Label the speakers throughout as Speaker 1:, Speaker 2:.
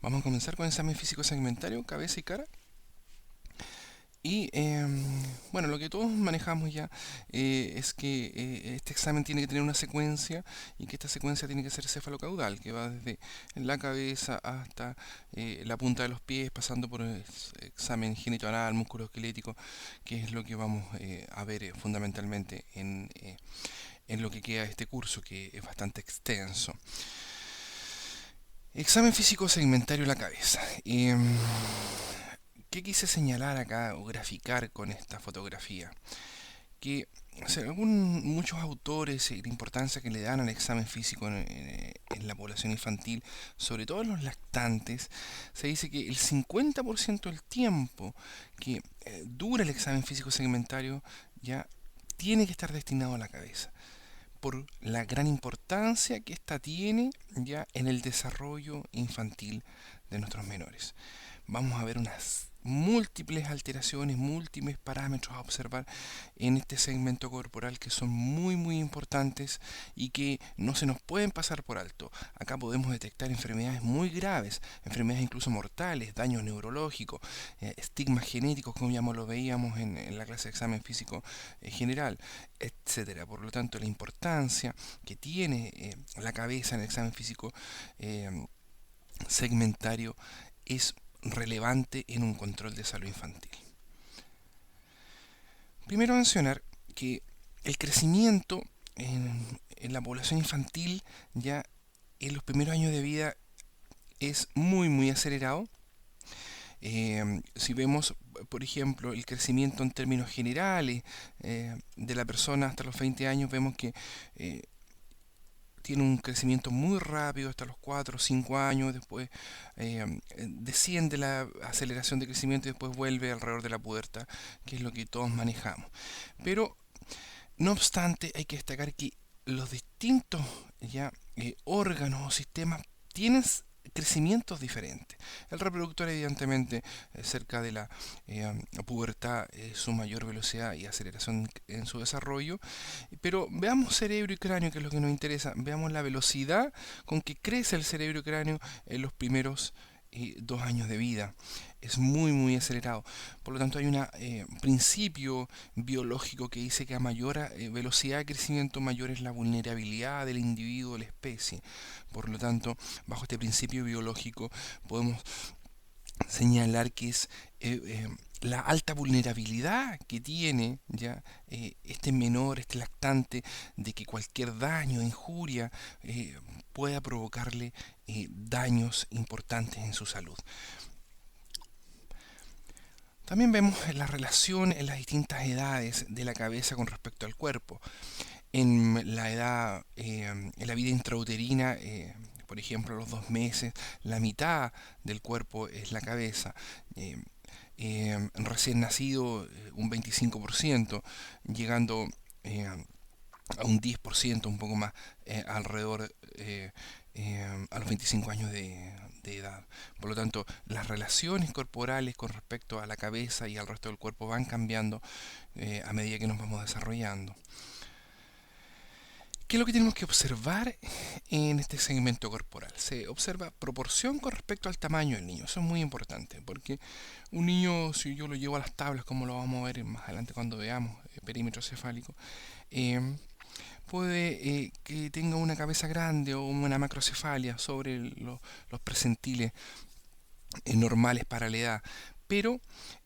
Speaker 1: Vamos a comenzar con el examen físico segmentario, cabeza y cara. Y bueno, lo que todos manejamos ya es que este examen tiene que tener una secuencia y que esta secuencia tiene que ser cefalocaudal, que va desde la cabeza hasta la punta de los pies, pasando por el examen genitoanal, musculoesquelético, que es lo que vamos a ver fundamentalmente en lo que queda de este curso, que es bastante extenso. Examen físico segmentario de la cabeza. ¿Qué quise señalar acá o graficar con esta fotografía? Que muchos autores la importancia que le dan al examen físico en la población infantil, sobre todo en los lactantes, se dice que el 50% del tiempo que dura el examen físico segmentario ya tiene que estar destinado a la cabeza, por la gran importancia que ésta tiene ya en el desarrollo infantil de nuestros menores. Vamos a ver unas múltiples alteraciones, múltiples parámetros a observar en este segmento corporal que son muy importantes y que no se nos pueden pasar por alto. Acá podemos detectar enfermedades muy graves, enfermedades incluso mortales, daños neurológicos, estigmas genéticos, como ya lo veíamos en la clase de examen físico general, etcétera. Por lo tanto, la importancia que tiene la cabeza en el examen físico segmentario es relevante en un control de salud infantil. Primero mencionar que el crecimiento en la población infantil ya en los primeros años de vida es muy acelerado. Si vemos, por ejemplo, el crecimiento en términos generales de la persona hasta los 20 años, vemos que tiene un crecimiento muy rápido hasta los 4 o 5 años, después desciende la aceleración de crecimiento y después vuelve alrededor de la pubertad, que es lo que todos manejamos. Pero, no obstante, hay que destacar que los distintos ya órganos o sistemas tienen crecimientos diferentes. El reproductor, evidentemente, cerca de la pubertad, su mayor velocidad y aceleración en su desarrollo. Pero veamos cerebro y cráneo, que es lo que nos interesa. Veamos la velocidad con que crece el cerebro y cráneo en los primeros 2 años de vida. Es muy acelerado. Por lo tanto, hay un principio biológico que dice que a mayor velocidad de crecimiento, mayor es la vulnerabilidad del individuo o la especie. Por lo tanto, bajo este principio biológico podemos señalar que es la alta vulnerabilidad que tiene ya este menor, este lactante, de que cualquier daño, injuria, pueda provocarle daños importantes en su salud. También vemos la relación en las distintas edades de la cabeza con respecto al cuerpo. En la edad, en la vida intrauterina, por ejemplo, a los 2 meses, la mitad del cuerpo es la cabeza. Recién nacido, un 25%, llegando a un 10%, un poco más, alrededor a los 25 años de edad. Por lo tanto, las relaciones corporales con respecto a la cabeza y al resto del cuerpo van cambiando a medida que nos vamos desarrollando. ¿Qué es lo que tenemos que observar en este segmento corporal? Se observa proporción con respecto al tamaño del niño. Eso es muy importante, porque un niño, si yo lo llevo a las tablas, como lo vamos a ver más adelante cuando veamos el perímetro cefálico, eh, puede que tenga una cabeza grande o una macrocefalia sobre los presentiles normales para la edad, pero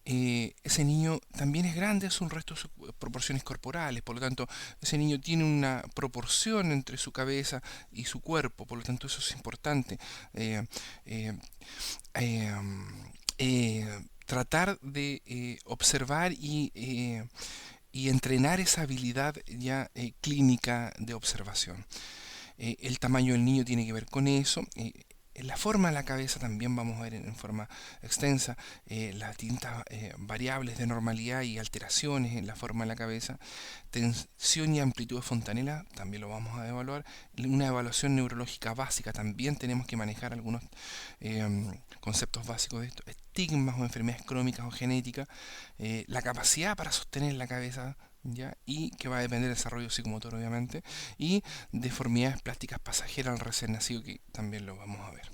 Speaker 1: ese niño también es grande, es un resto de sus proporciones corporales, por lo tanto ese niño tiene una proporción entre su cabeza y su cuerpo, por lo tanto eso es importante. Eh, eh, eh, Tratar de observar y entrenar esa habilidad ya clínica de observación. El tamaño del niño tiene que ver con eso. En la forma de la cabeza también vamos a ver en forma extensa las distintas variables de normalidad y alteraciones en la forma de la cabeza. Tensión y amplitud de Fontanella también lo vamos a evaluar. Una evaluación neurológica básica también tenemos que manejar algunos conceptos básicos de esto. Estigmas o enfermedades crónicas o genéticas. La capacidad para sostener la cabeza, ¿ya? Y que va a depender del desarrollo psicomotor, obviamente, y deformidades plásticas pasajeras al recién nacido, que también lo vamos a ver.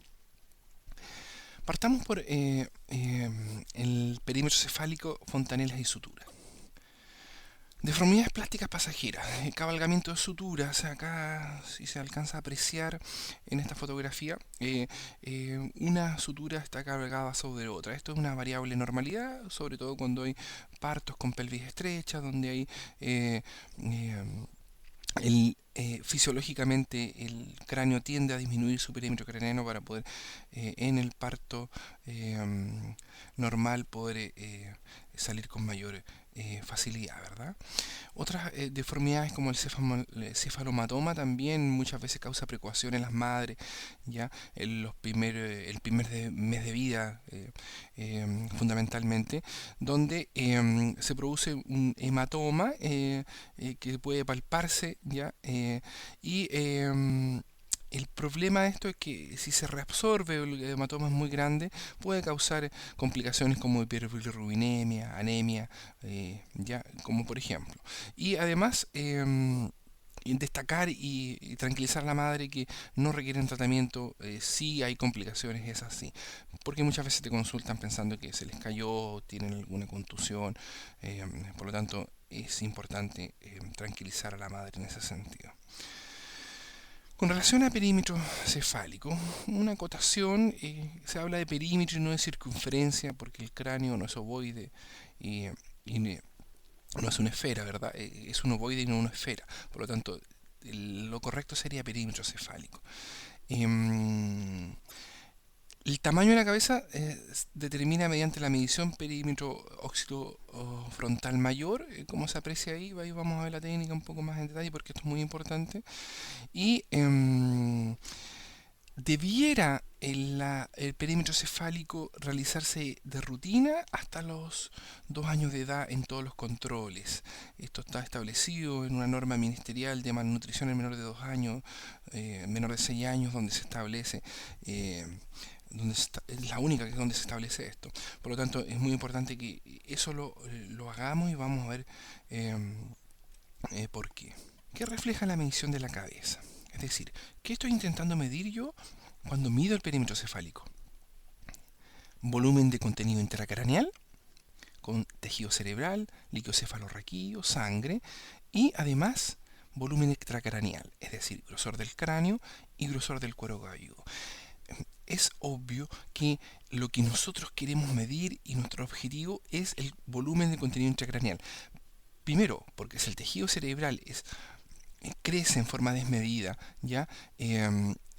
Speaker 1: Partamos por el perímetro cefálico, fontanelas y suturas. Deformidades plásticas pasajeras, cabalgamiento de suturas. Acá, si se alcanza a apreciar en esta fotografía, una sutura está cabalgada sobre otra. Esto es una variable normalidad, sobre todo cuando hay partos con pelvis estrecha, donde hay fisiológicamente el cráneo tiende a disminuir su perímetro craneano para poder en el parto normal poder salir con mayor facilidad, ¿verdad? Otras deformidades como el cefalomatoma también muchas veces causa preocupación en las madres, ya en el primer mes de vida fundamentalmente, donde se produce un hematoma que puede palparse, ya y el problema de esto es que si se reabsorbe o el hematoma es muy grande, puede causar complicaciones como hiperbilirrubinemia, anemia, ya como por ejemplo. Y además, destacar y tranquilizar a la madre que no requieren tratamiento, si hay complicaciones, es así. Porque muchas veces te consultan pensando que se les cayó, tienen alguna contusión, por lo tanto es importante tranquilizar a la madre en ese sentido. Con relación a perímetro cefálico, una acotación, se habla de perímetro y no de circunferencia, porque el cráneo no es ovoide y no es una esfera, ¿verdad? Es un ovoide y no una esfera. Por lo tanto, lo correcto sería perímetro cefálico. Em, el tamaño de la cabeza determina mediante la medición perímetro frontal mayor, como se aprecia ahí vamos a ver la técnica un poco más en detalle porque esto es muy importante. Y debiera el perímetro cefálico realizarse de rutina hasta los 2 años de edad en todos los controles. Esto está establecido en una norma ministerial de malnutrición en menor de 2 años, menor de 6 años, donde se establece, es la única que es donde se establece esto. Por lo tanto, es muy importante que eso lo hagamos y vamos a ver por qué. ¿Qué refleja la medición de la cabeza? Es decir, ¿qué estoy intentando medir yo cuando mido el perímetro cefálico? Volumen de contenido intracraneal, con tejido cerebral, líquido cefalorraquídeo, sangre, y además volumen extracraneal, es decir, grosor del cráneo y grosor del cuero cabelludo. Es obvio que lo que nosotros queremos medir y nuestro objetivo es el volumen de contenido intracraneal. Primero, porque si el tejido cerebral crece en forma desmedida, ¿ya?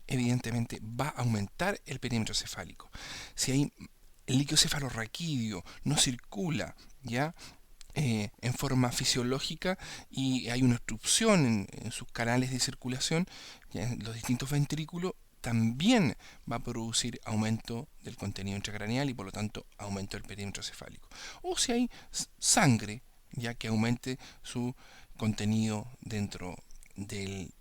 Speaker 1: Evidentemente va a aumentar el perímetro cefálico. Si hay el líquido cefalorraquídeo no circula, ¿ya? En forma fisiológica y hay una obstrucción en sus canales de circulación, ¿ya? En los distintos ventrículos, también va a producir aumento del contenido intracraneal y por lo tanto aumento del perímetro cefálico. O si hay sangre, ya que aumente su contenido dentro del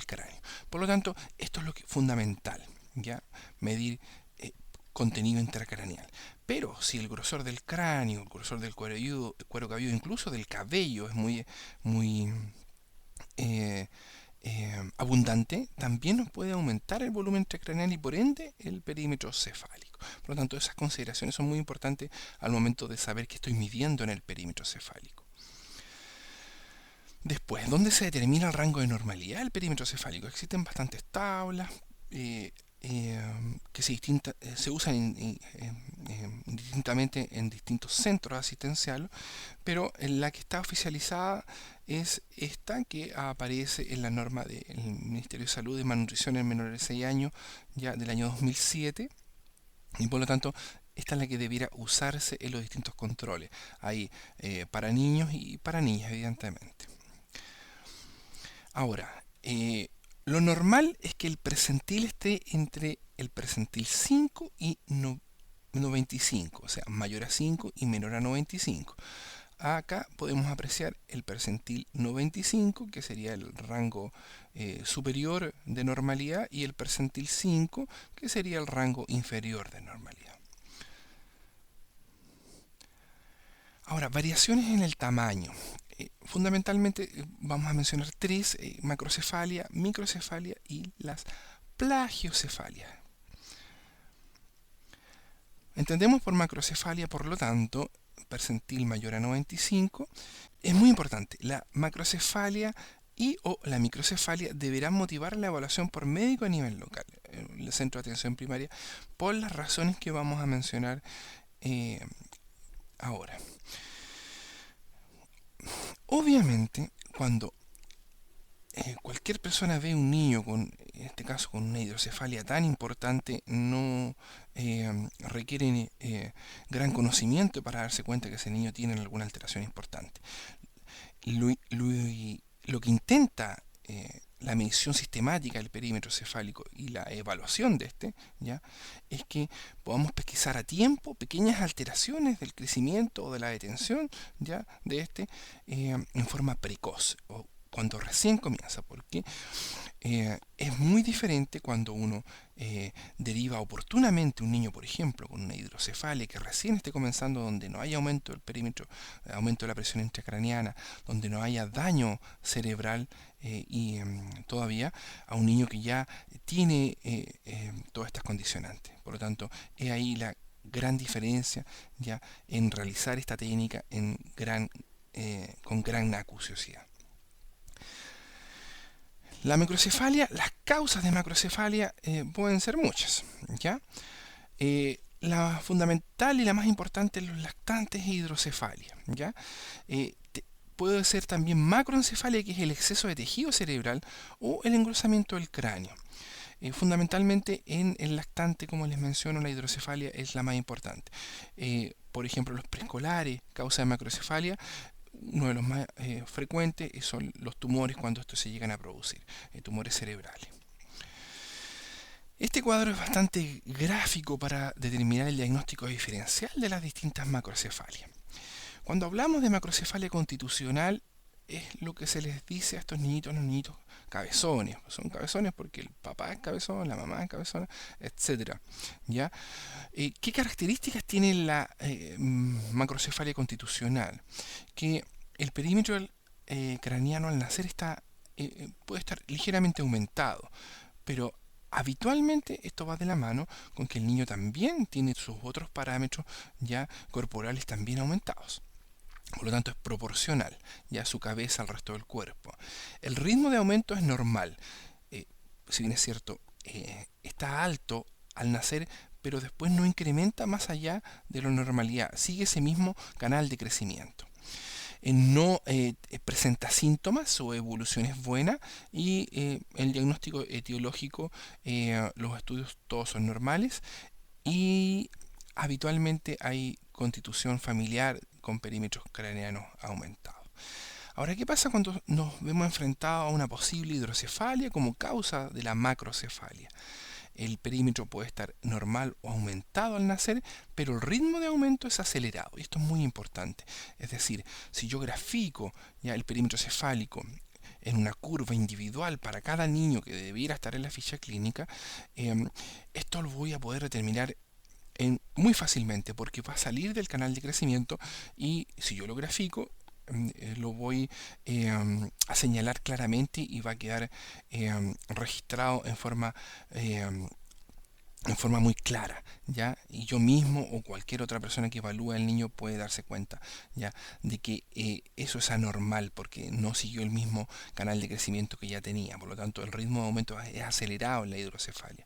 Speaker 1: cráneo. Por lo tanto, esto es lo que es fundamental, ya medir contenido intracraneal. Pero si el grosor del cráneo, el grosor del cuero cabelludo, incluso del cabello es muy abundante, también nos puede aumentar el volumen intracraneal y por ende el perímetro cefálico. Por lo tanto, esas consideraciones son muy importantes al momento de saber qué estoy midiendo en el perímetro cefálico. Después, ¿dónde se determina el rango de normalidad del perímetro cefálico? Existen bastantes tablas que se usan distintamente en distintos centros asistenciales, pero la que está oficializada es esta que aparece en la norma del Ministerio de Salud de Malnutrición en menores de 6 años, ya del año 2007, y por lo tanto esta es la que debiera usarse en los distintos controles. Hay para niños y para niñas, evidentemente. Ahora, lo normal es que el percentil esté entre el percentil 5 y 95, o sea, mayor a 5 y menor a 95. Acá podemos apreciar el percentil 95, que sería el rango superior de normalidad, y el percentil 5, que sería el rango inferior de normalidad. Ahora, variaciones en el tamaño. Fundamentalmente vamos a mencionar tres: macrocefalia, microcefalia y las plagiocefalias. Entendemos por macrocefalia, por lo tanto, percentil mayor a 95. Es muy importante, la macrocefalia y o la microcefalia deberán motivar la evaluación por médico a nivel local, en el centro de atención primaria, por las razones que vamos a mencionar ahora. Obviamente, cuando cualquier persona ve un niño con, en este caso, con una hidrocefalia tan importante, no requiere gran conocimiento para darse cuenta que ese niño tiene alguna alteración importante. Lo que intenta la medición sistemática del perímetro cefálico y la evaluación de este, ¿ya? Es que podamos pesquisar a tiempo pequeñas alteraciones del crecimiento o de la detención, ¿ya? De este en forma precoz o cuando recién comienza, porque es muy diferente cuando uno deriva oportunamente un niño, por ejemplo, con una hidrocefalia que recién esté comenzando, donde no haya aumento del perímetro, aumento de la presión intracraneana, donde no haya daño cerebral y todavía a un niño que ya tiene todas estas condicionantes. Por lo tanto, es ahí la gran diferencia ya en realizar esta técnica con gran acuciosidad. La macrocefalia, las causas de macrocefalia pueden ser muchas, ¿ya? La fundamental y la más importante en los lactantes es hidrocefalia, ¿ya? Puede ser también macroencefalia, que es el exceso de tejido cerebral, o el engrosamiento del cráneo. Fundamentalmente en el lactante, como les menciono, la hidrocefalia es la más importante. Por ejemplo, los preescolares, causa de macrocefalia, uno de los más frecuentes son los tumores cuando estos se llegan a producir, tumores cerebrales. Este cuadro es bastante gráfico para determinar el diagnóstico diferencial de las distintas macrocefalias. Cuando hablamos de macrocefalia constitucional, es lo que se les dice a estos niñitos, los niñitos cabezones. Son cabezones porque el papá es cabezón, la mamá es cabezona, etc. ¿Ya? ¿Qué características tiene la macrocefalia constitucional? Que el perímetro craneano al nacer puede estar ligeramente aumentado, pero habitualmente esto va de la mano con que el niño también tiene sus otros parámetros ya corporales también aumentados. Por lo tanto, es proporcional ya su cabeza al resto del cuerpo. El ritmo de aumento es normal. Si bien es cierto, está alto al nacer, pero después no incrementa más allá de la normalidad. Sigue ese mismo canal de crecimiento. No presenta síntomas, su evolución es buena y el diagnóstico etiológico, los estudios todos son normales y habitualmente hay constitución familiar con perímetros craneanos aumentados. Ahora, ¿qué pasa cuando nos vemos enfrentados a una posible hidrocefalia como causa de la macrocefalia? El perímetro puede estar normal o aumentado al nacer, pero el ritmo de aumento es acelerado, y esto es muy importante. Es decir, si yo grafico ya el perímetro cefálico en una curva individual para cada niño que debiera estar en la ficha clínica, esto lo voy a poder determinar muy fácilmente, porque va a salir del canal de crecimiento y si yo lo grafico, lo voy a señalar claramente y va a quedar registrado en forma muy clara, ¿ya? Y yo mismo o cualquier otra persona que evalúe al niño puede darse cuenta, ¿ya? De que eso es anormal porque no siguió el mismo canal de crecimiento que ya tenía. Por lo tanto, el ritmo de aumento es acelerado en la hidrocefalia.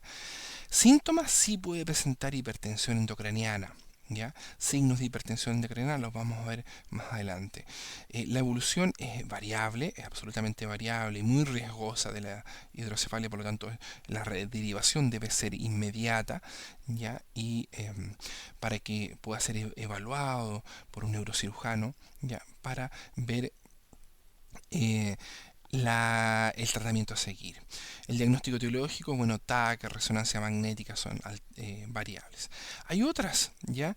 Speaker 1: Síntomas: sí puede presentar hipertensión endocraniana, ¿ya? Signos de hipertensión endocraniana los vamos a ver más adelante. La evolución es variable, es absolutamente variable y muy riesgosa de la hidrocefalia, por lo tanto la derivación debe ser inmediata, ¿ya? Y para que pueda ser evaluado por un neurocirujano, ¿ya? Para ver el tratamiento a seguir. El diagnóstico etiológico, bueno, TAC, resonancia magnética son variables. Hay otras, ¿ya?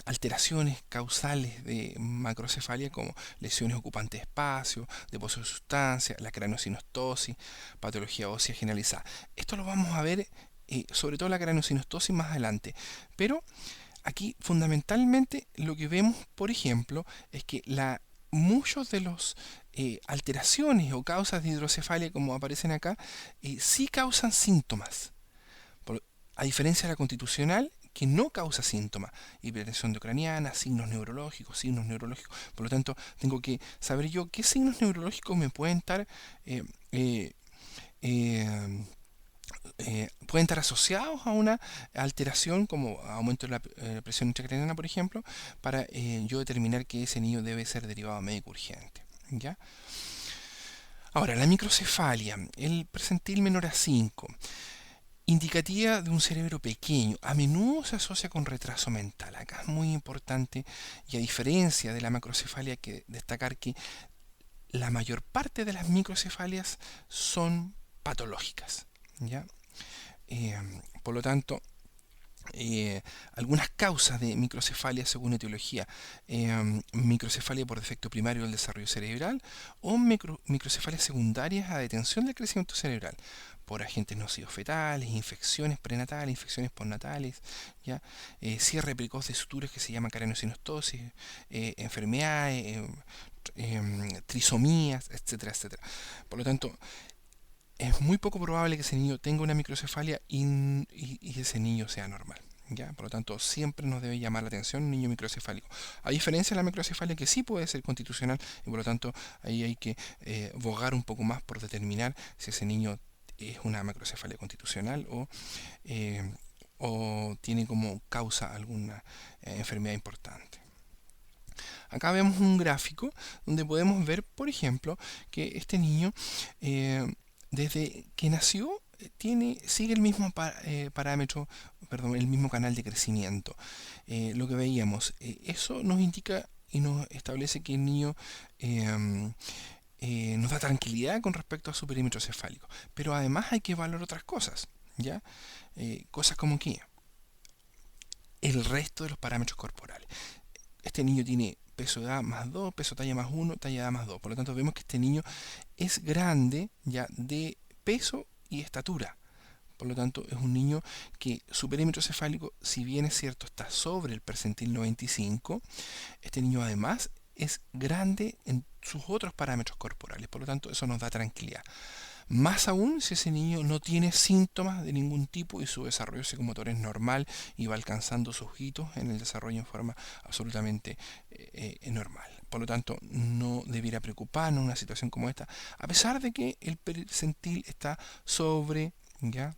Speaker 1: Alteraciones causales de macrocefalia como lesiones ocupantes de espacio, depósito de sustancia, la craneosinostosis, patología ósea generalizada. Esto lo vamos a ver, sobre todo la craneosinostosis más adelante, pero aquí fundamentalmente lo que vemos, por ejemplo, es que muchos de los alteraciones o causas de hidrocefalia, como aparecen acá, sí causan síntomas. A diferencia de la constitucional, que no causa síntomas, hipertensión endocraniana, signos neurológicos, por lo tanto, tengo que saber yo qué signos neurológicos me eh, eh, eh, pueden estar asociados a una alteración como aumento de la presión intracraniana, por ejemplo, para yo determinar que ese niño debe ser derivado a médico urgente. ¿Ya? Ahora, la microcefalia, el percentil menor a 5, indicativa de un cerebro pequeño, a menudo se asocia con retraso mental. Acá es muy importante, y a diferencia de la macrocefalia, hay que destacar que la mayor parte de las microcefalias son patológicas. ¿Ya? Eh, por lo tanto, algunas causas de microcefalia según etiología: microcefalia por defecto primario del desarrollo cerebral, o microcefalias secundarias a detención del crecimiento cerebral por agentes nocivos fetales, infecciones prenatales, infecciones postnatales, ¿ya? Cierre precoz de suturas, que se llama craneosinostosis, enfermedades, trisomías, etcétera, etcétera. Por lo tanto, es muy poco probable que ese niño tenga una microcefalia y ese niño sea normal. ¿Ya? Por lo tanto, siempre nos debe llamar la atención un niño microcefálico. A diferencia de la microcefalia, que sí puede ser constitucional, y por lo tanto ahí hay que bogar un poco más por determinar si ese niño es una macrocefalia constitucional eh, o tiene como causa alguna enfermedad importante. Acá vemos un gráfico donde podemos ver, por ejemplo, que este niño, desde que nació, sigue el mismo parámetro, perdón, el mismo canal de crecimiento. Lo que veíamos, eso nos indica y nos establece que el niño nos da tranquilidad con respecto a su perímetro cefálico. Pero además hay que evaluar otras cosas, ¿ya? Cosas como que el resto de los parámetros corporales. Este niño tiene peso de edad más 2, peso talla más 1, talla de edad más 2. Por lo tanto, vemos que este niño es grande ya de peso y estatura. Por lo tanto, es un niño que su perímetro cefálico, si bien es cierto, está sobre el percentil 95, este niño además es grande en sus otros parámetros corporales. Por lo tanto, eso nos da tranquilidad. Más aún si ese niño no tiene síntomas de ningún tipo y su desarrollo psicomotor es normal y va alcanzando sus hitos en el desarrollo en forma absolutamente normal. Por lo tanto, no debiera preocuparnos una situación como esta, a pesar de que el percentil está sobre, ¿ya?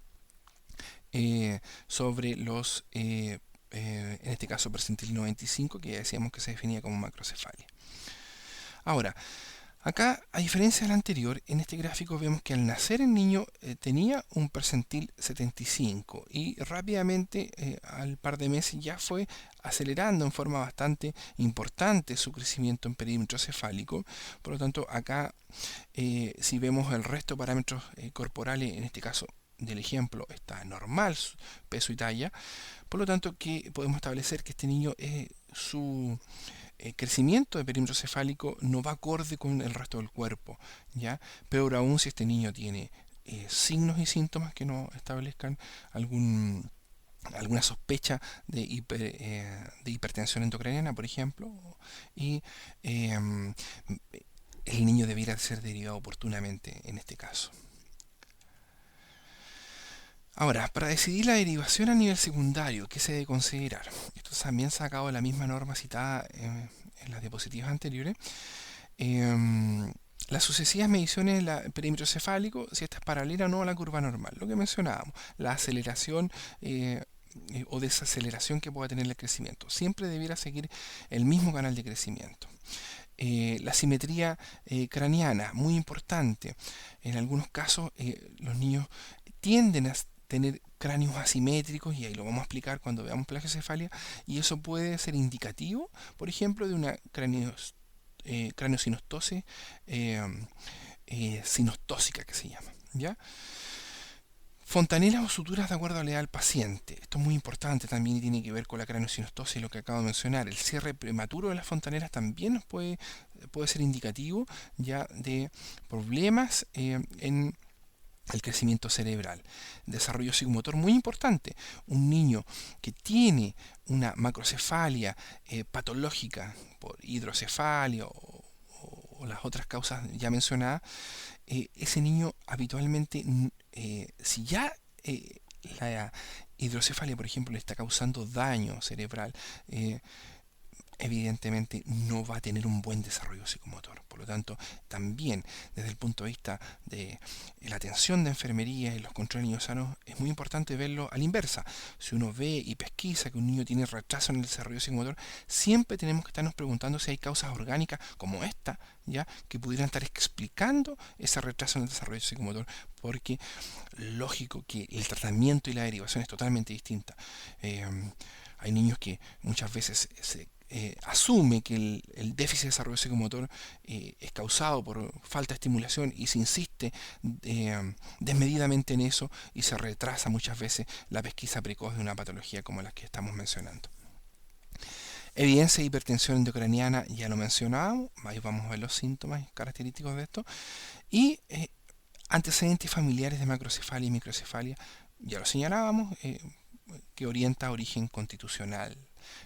Speaker 1: Sobre los, en este caso, percentil 95, que ya decíamos que se definía como macrocefalia. Ahora, acá, a diferencia del anterior, en este gráfico vemos que al nacer el niño tenía un percentil 75 y rápidamente, al par de meses, ya fue acelerando en forma bastante importante su crecimiento en perímetro cefálico. Por lo tanto, acá, si vemos el resto de parámetros corporales, en este caso del ejemplo, está normal, su peso y talla. Por lo tanto, que podemos establecer que este niño, su crecimiento de perímetro cefálico no va acorde con el resto del cuerpo, ¿ya? Peor aún si este niño tiene signos y síntomas que no establezcan alguna sospecha de hipertensión endocraniana, por ejemplo, y el niño debiera ser derivado oportunamente en este caso. Ahora, para decidir la derivación a nivel secundario, ¿qué se debe considerar? Esto también sacado de la misma norma citada en las diapositivas anteriores. Las sucesivas mediciones del perímetro cefálico, si esta es paralela o no a la curva normal, lo que mencionábamos, la aceleración o desaceleración que pueda tener el crecimiento, siempre debiera seguir el mismo canal de crecimiento. La simetría craneana, muy importante. En algunos casos, los niños tienden a tener cráneos asimétricos, y ahí lo vamos a explicar cuando veamos plagiocefalia, y eso puede ser indicativo, por ejemplo, de una craneosinostosis sinostósica, que se llama, ¿ya? Fontanelas o suturas de acuerdo a la edad del paciente. Esto es muy importante también y tiene que ver con la craneosinostosis, lo que acabo de mencionar. El cierre prematuro de las fontanelas también nos puede ser indicativo ya de problemas en el crecimiento cerebral. Desarrollo psicomotor muy importante. Un niño que tiene una macrocefalia patológica por hidrocefalia o las otras causas ya mencionadas, ese niño habitualmente, si ya la hidrocefalia, por ejemplo, le está causando daño cerebral, evidentemente no va a tener un buen desarrollo psicomotor. Por lo tanto, también desde el punto de vista de la atención de enfermería y los controles de niños sanos, es muy importante verlo a la inversa. Si uno ve y pesquisa que un niño tiene retraso en el desarrollo psicomotor, siempre tenemos que estarnos preguntando si hay causas orgánicas como esta, ya, que pudieran estar explicando ese retraso en el desarrollo psicomotor, porque lógico que el tratamiento y la derivación es totalmente distinta. Hay niños que muchas veces asume que el déficit de desarrollo psicomotor es causado por falta de estimulación y se insiste desmedidamente en eso y se retrasa muchas veces la pesquisa precoz de una patología como la que estamos mencionando. Evidencia de hipertensión endocraniana, ya lo mencionábamos, ahí vamos a ver los síntomas característicos de esto. Y antecedentes familiares de macrocefalia y microcefalia, ya lo señalábamos, que orienta a origen constitucional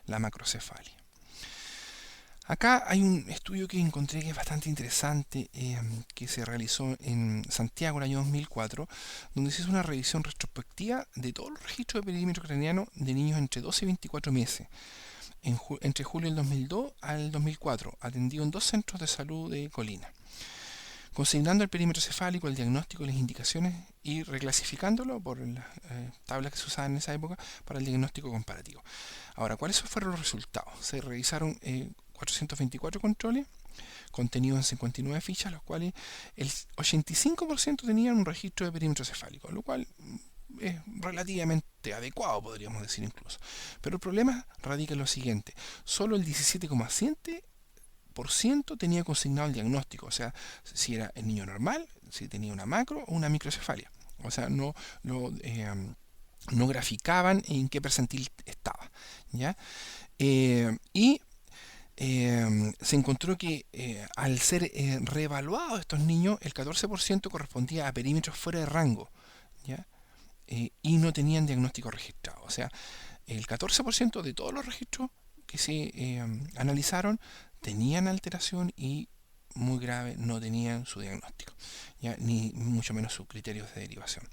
Speaker 1: la macrocefalia. Acá hay un estudio que encontré que es bastante interesante, que se realizó en Santiago el año 2004, donde se hizo una revisión retrospectiva de todos los registros de perímetro craneano de niños entre 12 y 24 meses, entre julio del 2002 al 2004, atendido en 2 centros de salud de Colina, consignando el perímetro cefálico, el diagnóstico y las indicaciones y reclasificándolo por las tablas que se usaban en esa época para el diagnóstico comparativo. Ahora, ¿cuáles fueron los resultados? Se revisaron 424 controles contenidos en 59 fichas, los cuales el 85% tenían un registro de perímetro cefálico, lo cual es relativamente adecuado, podríamos decir incluso. Pero el problema radica en lo siguiente: solo el 17,7% tenía consignado el diagnóstico, o sea, si era el niño normal, si tenía una macro o una microcefalia. O sea, no graficaban en qué percentil estaba, ¿ya? Y se encontró que al ser reevaluados estos niños, el 14% correspondía a perímetros fuera de rango, ¿ya? Y no tenían diagnóstico registrado. O sea, el 14% de todos los registros que se analizaron tenían alteración y, muy grave, no tenían su diagnóstico, ¿ya? Ni mucho menos sus criterios de derivación.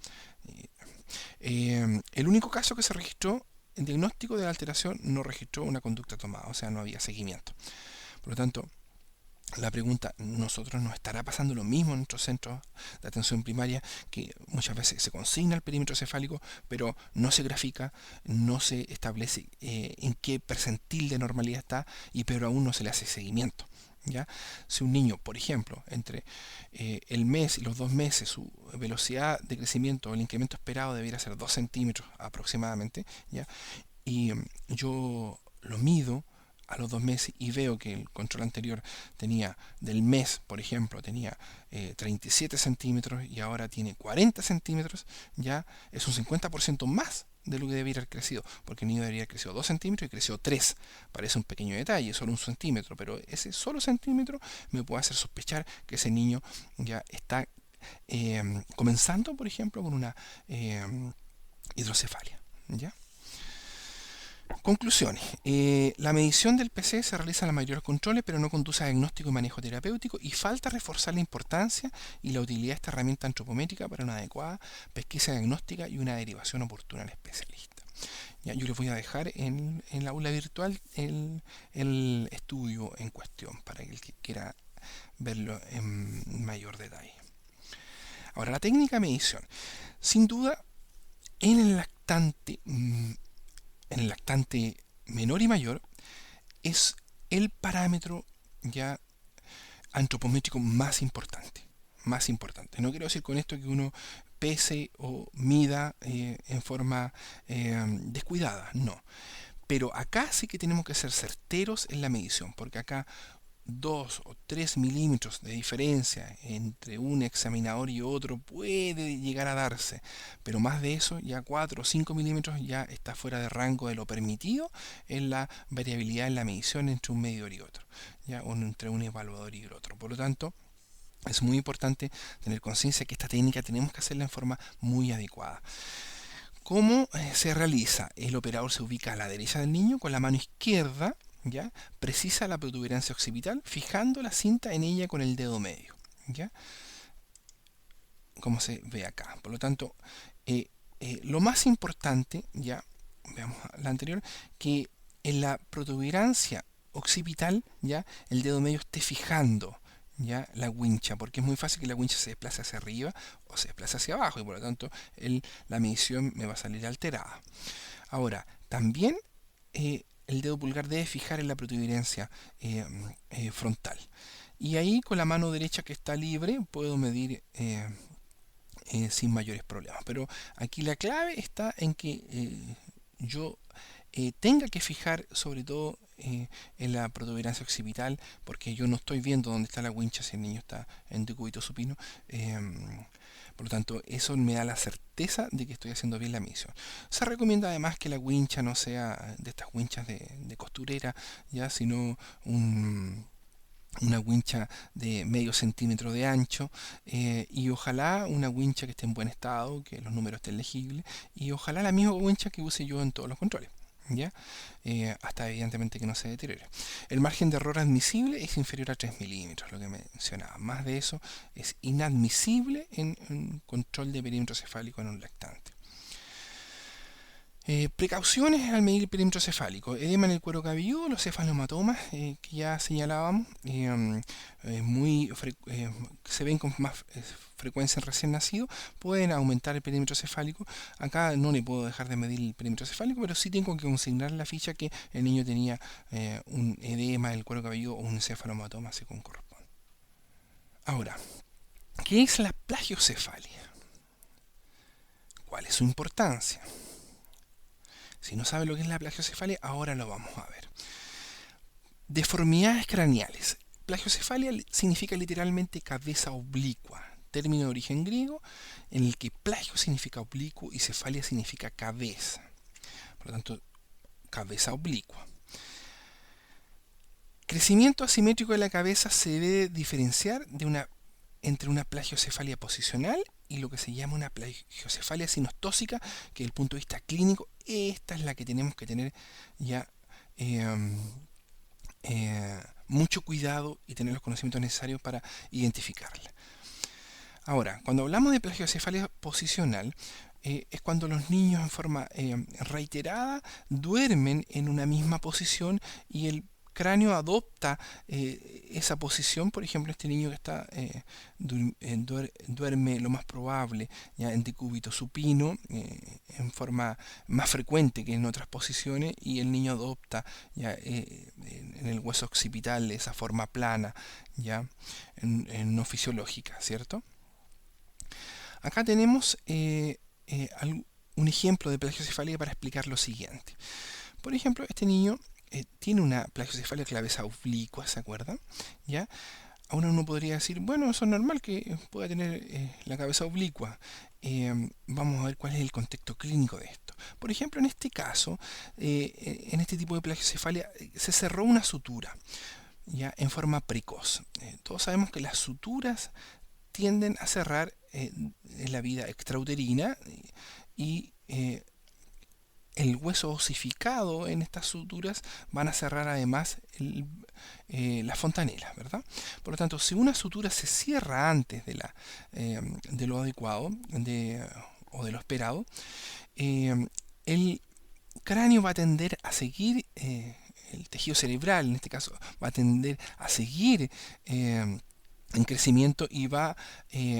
Speaker 1: El único caso que se registró, el diagnóstico de la alteración no registró una conducta tomada, o sea, no había seguimiento. Por lo tanto, la pregunta: ¿nosotros nos estará pasando lo mismo en nuestros centros de atención primaria, que muchas veces se consigna el perímetro cefálico, pero no se grafica, no se establece en qué percentil de normalidad está, y pero aún no se le hace seguimiento? ¿Ya? Si un niño, por ejemplo, entre el mes y los 2 meses, su velocidad de crecimiento, el incremento esperado debiera ser 2 centímetros aproximadamente, ¿ya? Y yo lo mido a los 2 meses y veo que el control anterior tenía, del mes, por ejemplo, tenía 37 centímetros y ahora tiene 40 centímetros, ya es un 50% más de lo que debería haber crecido, porque el niño debería haber crecido 2 centímetros y creció 3. Parece un pequeño detalle, solo un centímetro, pero ese solo centímetro me puede hacer sospechar que ese niño ya está comenzando, por ejemplo, con una hidrocefalia, ¿ya? Conclusiones. La medición del PC se realiza en la mayoría de los controles, pero no conduce a diagnóstico y manejo terapéutico, y falta reforzar la importancia y la utilidad de esta herramienta antropométrica para una adecuada pesquisa diagnóstica y una derivación oportuna al especialista. Ya, yo les voy a dejar en la aula virtual el estudio en cuestión para el que quiera verlo en mayor detalle. Ahora, la técnica de medición. Sin duda, en el lactante menor y mayor es el parámetro ya antropométrico más importante. Más importante. No quiero decir con esto que uno pese o mida en forma descuidada, no. Pero acá sí que tenemos que ser certeros en la medición, porque acá 2 o 3 milímetros de diferencia entre un examinador y otro puede llegar a darse, pero más de eso, ya 4 o 5 milímetros ya está fuera de rango de lo permitido en la variabilidad en la medición entre un medidor y otro, ya, o entre un evaluador y el otro. Por lo tanto, es muy importante tener conciencia que esta técnica tenemos que hacerla en forma muy adecuada. ¿Cómo se realiza? El operador se ubica a la derecha del niño con la mano izquierda, ¿ya? Precisa la protuberancia occipital, fijando la cinta en ella con el dedo medio, ¿ya? Como se ve acá. Por lo tanto, lo más importante, ya veamos la anterior, que en la protuberancia occipital, ya el dedo medio esté fijando ya la wincha, porque es muy fácil que la wincha se desplace hacia arriba o se desplace hacia abajo y por lo tanto la medición me va a salir alterada. Ahora, también el dedo pulgar debe fijar en la protuberancia frontal. Y ahí con la mano derecha que está libre puedo medir sin mayores problemas. Pero aquí la clave está en que yo tenga que fijar sobre todo en la protuberancia occipital, porque yo no estoy viendo dónde está la wincha si el niño está en decúbito supino. Por lo tanto, eso me da la certeza de que estoy haciendo bien la medición. Se recomienda además que la wincha no sea de estas winchas de costurera, ya, sino una wincha de medio centímetro de ancho, y ojalá una wincha que esté en buen estado, que los números estén legibles, y ojalá la misma wincha que use yo en todos los controles. ¿Ya? Hasta evidentemente que no se deteriore. El margen de error admisible es inferior a 3 milímetros, lo que mencionaba. Más de eso es inadmisible en un control de perímetro cefálico en un lactante. Precauciones al medir el perímetro cefálico: edema en el cuero cabelludo, los cefalomatomas que ya señalábamos, se ven con más frecuencia en recién nacido, pueden aumentar el perímetro cefálico. Acá no le puedo dejar de medir el perímetro cefálico, pero sí tengo que consignar en la ficha que el niño tenía un edema del cuero cabelludo o un cefalomatoma según corresponde. Ahora, ¿qué es la plagiocefalia? ¿Cuál es su importancia? Si no sabe lo que es la plagiocefalia, ahora lo vamos a ver. Deformidades craneales. Plagiocefalia significa literalmente cabeza oblicua, término de origen griego en el que plagio significa oblicuo y cefalia significa cabeza. Por lo tanto, cabeza oblicua. Crecimiento asimétrico de la cabeza se debe diferenciar entre una plagiocefalia posicional y lo que se llama una plagiocefalia sinostósica, que desde el punto de vista clínico, esta es la que tenemos que tener ya mucho cuidado y tener los conocimientos necesarios para identificarla. Ahora, cuando hablamos de plagiocefalia posicional, es cuando los niños en forma reiterada duermen en una misma posición y el cráneo adopta esa posición. Por ejemplo, este niño que está duerme lo más probable ya en decúbito supino en forma más frecuente que en otras posiciones, y el niño adopta ya en el hueso occipital esa forma plana ya no fisiológica, ¿cierto? Acá tenemos un ejemplo de plagiocefalia para explicar lo siguiente. Por ejemplo, este niño tiene una plagiocefalia cabeza oblicua, ¿se acuerdan? ¿Ya? Ahora uno podría decir, bueno, eso es normal que pueda tener la cabeza oblicua. Vamos a ver cuál es el contexto clínico de esto. Por ejemplo, en este caso, en este tipo de plagiocefalia, se cerró una sutura ya en forma precoz. Todos sabemos que las suturas tienden a cerrar en la vida extrauterina y el hueso osificado en estas suturas van a cerrar además la fontanela, ¿verdad? Por lo tanto, si una sutura se cierra antes de lo adecuado o de lo esperado, el cráneo va a tender a seguir, el tejido cerebral en este caso va a tender a seguir en crecimiento y va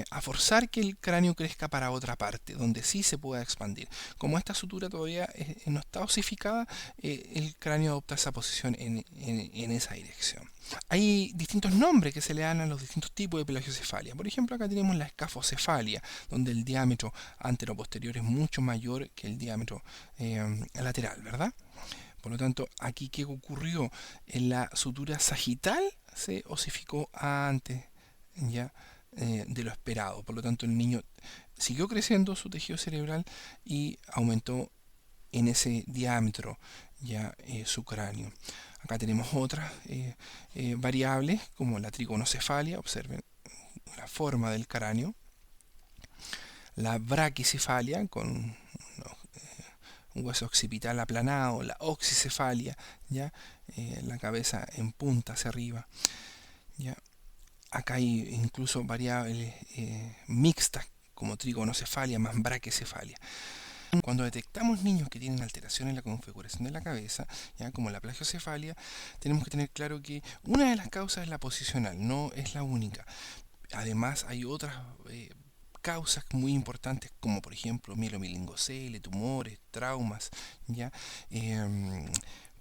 Speaker 1: a forzar que el cráneo crezca para otra parte, donde sí se pueda expandir. Como esta sutura todavía no está osificada, el cráneo adopta esa posición en esa dirección. Hay distintos nombres que se le dan a los distintos tipos de plagiocefalia. Por ejemplo, acá tenemos la escafocefalia, donde el diámetro antero-posterior es mucho mayor que el diámetro lateral, ¿verdad? Por lo tanto, aquí ¿qué ocurrió? En la sutura sagital se osificó antes ya de lo esperado. Por lo tanto, el niño siguió creciendo su tejido cerebral y aumentó en ese diámetro ya su cráneo. Acá tenemos otras variables como la trigonocefalia. Observen la forma del cráneo. La braquicefalia con un hueso occipital aplanado, la oxicefalia, ¿ya? La cabeza en punta hacia arriba, ¿ya? Acá hay incluso variables mixtas como trigonocefalia más braquicefalia. Cuando detectamos niños que tienen alteraciones en la configuración de la cabeza, ya como la plagiocefalia, tenemos que tener claro que una de las causas es la posicional, no es la única. Además, hay otras causas muy importantes, como por ejemplo mielomeningocele, tumores, traumas, ya,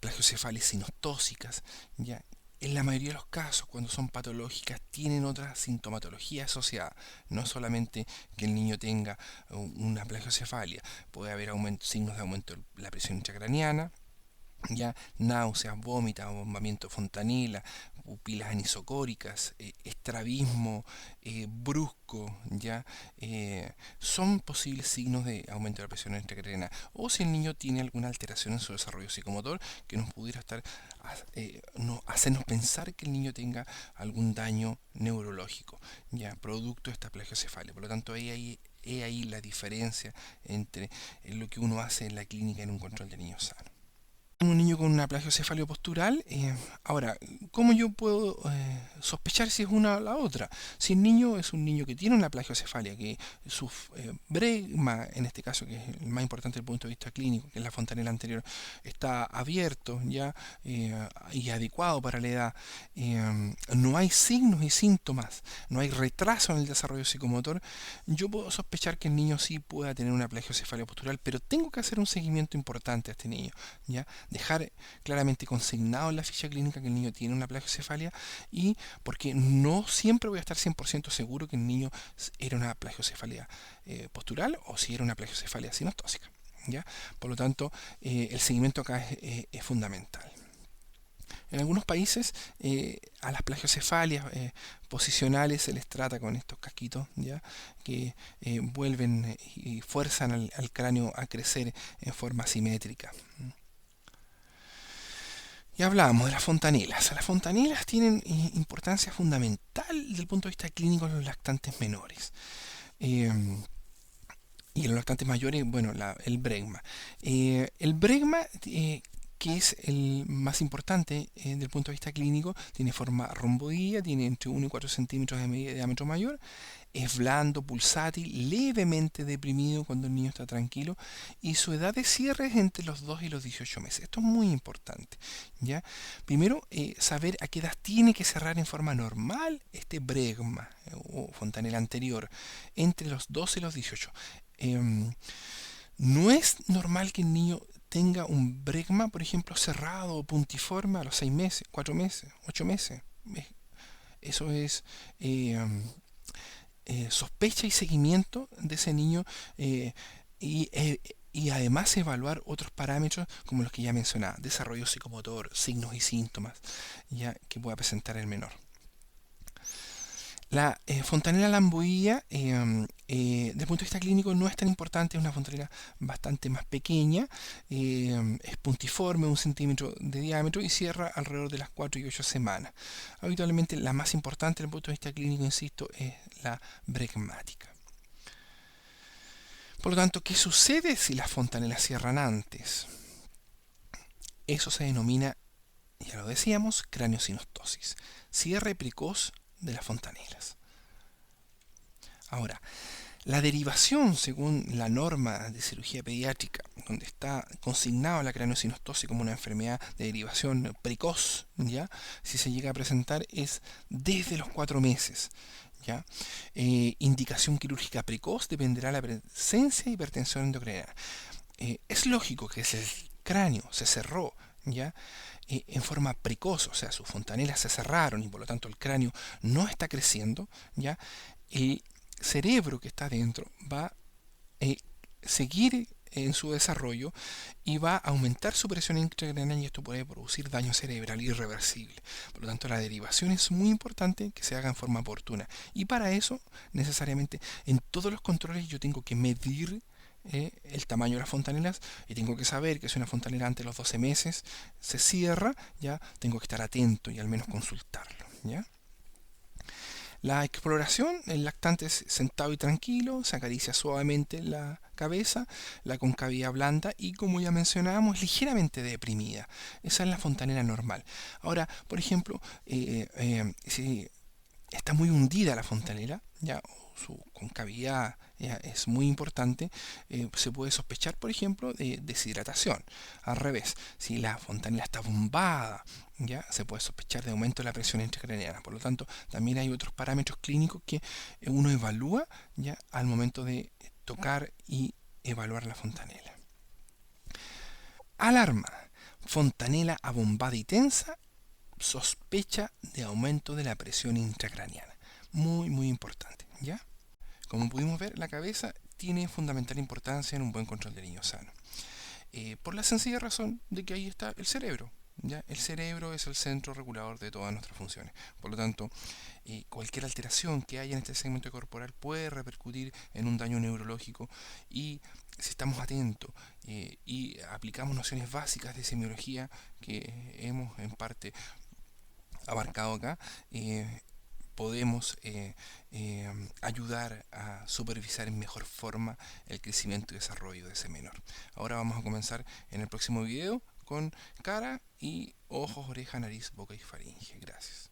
Speaker 1: plagiocefalias sinostóxicas, ya. En la mayoría de los casos, cuando son patológicas, tienen otra sintomatología asociada. No solamente que el niño tenga una plagiocefalia, puede haber signos de aumento de la presión intracraniana, ya náuseas, vómitos, abombamiento de fontanela, pupilas anisocóricas, estrabismo brusco, ya son posibles signos de aumento de la presión intracraniana. O si el niño tiene alguna alteración en su desarrollo psicomotor que nos pudiera hacernos pensar que el niño tenga algún daño neurológico, ya producto de esta plagiocefalia. Por lo tanto, ahí la diferencia entre lo que uno hace en la clínica en un control de niños sanos. Un niño con una plagiocefalio postural. Ahora, ¿cómo yo puedo sospechar si es una o la otra? Si el niño es un niño que tiene una plagiocefalia, que su bregma, en este caso, que es el más importante desde el punto de vista clínico, que es la fontanela anterior, está abierto ya y adecuado para la edad, no hay signos y síntomas, no hay retraso en el desarrollo psicomotor, yo puedo sospechar que el niño sí pueda tener una plagiocefalia postural, pero tengo que hacer un seguimiento importante a este niño, ¿ya? Dejar claramente consignado en la ficha clínica que el niño tiene una plagiocefalia, y porque no siempre voy a estar 100% seguro que el niño era una plagiocefalia postural o si era una plagiocefalia sinostóxica, ¿ya? Por lo tanto, el seguimiento acá es fundamental. En algunos países a las plagiocefalias posicionales se les trata con estos casquitos, ¿ya? Que vuelven y fuerzan al cráneo a crecer en forma simétrica. Ya hablábamos de las fontanelas. Las fontanelas tienen importancia fundamental desde el punto de vista clínico en los lactantes menores. Eh, y en los lactantes mayores, bueno, el bregma. El bregma, que es el más importante desde el punto de vista clínico, tiene forma romboidea, tiene entre 1 y 4 centímetros de diámetro mayor, es blando, pulsátil, levemente deprimido cuando el niño está tranquilo, y su edad de cierre es entre los 2 y los 18 meses. Esto es muy importante, ¿ya? Primero, saber a qué edad tiene que cerrar en forma normal este bregma o fontanela anterior, entre los 12 y los 18. No es normal que el niño tenga un bregma, por ejemplo, cerrado o puntiforme a los 6 meses, 4 meses, 8 meses. Eso es sospecha y seguimiento de ese niño, y, eh, y además evaluar otros parámetros como los que ya mencionaba: desarrollo psicomotor, signos y síntomas ya que pueda presentar el menor. La fontanela lamboidea, desde el punto de vista clínico, no es tan importante, es una fontanela bastante más pequeña, es puntiforme, 1 centímetro de diámetro, y cierra alrededor de las 4 y 8 semanas. Habitualmente la más importante desde el punto de vista clínico, insisto, es la bregmática. Por lo tanto, ¿qué sucede si las fontanelas cierran antes? Eso se denomina, ya lo decíamos, craniosinostosis, cierre precoz de las fontanelas. Ahora, la derivación, según la norma de cirugía pediátrica, donde está consignado la craniosinostosis como una enfermedad de derivación precoz, ¿ya? Si se llega a presentar, es desde los 4 meses. ¿Ya? Indicación quirúrgica precoz dependerá de la presencia de hipertensión endocrina. Es lógico que si el cráneo se cerró, ¿ya? En forma precoz, o sea, sus fontanelas se cerraron y por lo tanto el cráneo no está creciendo, ¿ya? El cerebro que está dentro va a seguir en su desarrollo y va a aumentar su presión intracraniana, y esto puede producir daño cerebral irreversible. Por lo tanto, la derivación es muy importante que se haga en forma oportuna, y para eso necesariamente en todos los controles yo tengo que medir el tamaño de las fontanelas, y tengo que saber que si una fontanela antes de los 12 meses se cierra, ya tengo que estar atento y al menos consultarlo, ¿ya? La exploración: el lactante es sentado y tranquilo, se acaricia suavemente la cabeza, la concavidad blanda y, como ya mencionábamos, ligeramente deprimida. Esa es la fontanela normal. Ahora, por ejemplo, si está muy hundida la fontanela, ya, o su concavidad ya, es muy importante, se puede sospechar, por ejemplo, de deshidratación. Al revés, si la fontanela está bombada, ya, se puede sospechar de aumento de la presión intracraneana. Por lo tanto, también hay otros parámetros clínicos que uno evalúa ya al momento de tocar y evaluar la fontanela. Alarma. Fontanela abombada y tensa, sospecha de aumento de la presión intracraneana. Muy, muy importante, ¿ya? Como pudimos ver, la cabeza tiene fundamental importancia en un buen control de niños sano. Por la sencilla razón de que ahí está el cerebro. ¿Ya? El cerebro es el centro regulador de todas nuestras funciones. Por lo tanto, cualquier alteración que haya en este segmento corporal puede repercutir en un daño neurológico, y si estamos atentos y aplicamos nociones básicas de semiología que hemos en parte abarcado acá, podemos ayudar a supervisar en mejor forma el crecimiento y desarrollo de ese menor. Ahora vamos a comenzar en el próximo video con cara y ojos, oreja, nariz, boca y faringe. Gracias.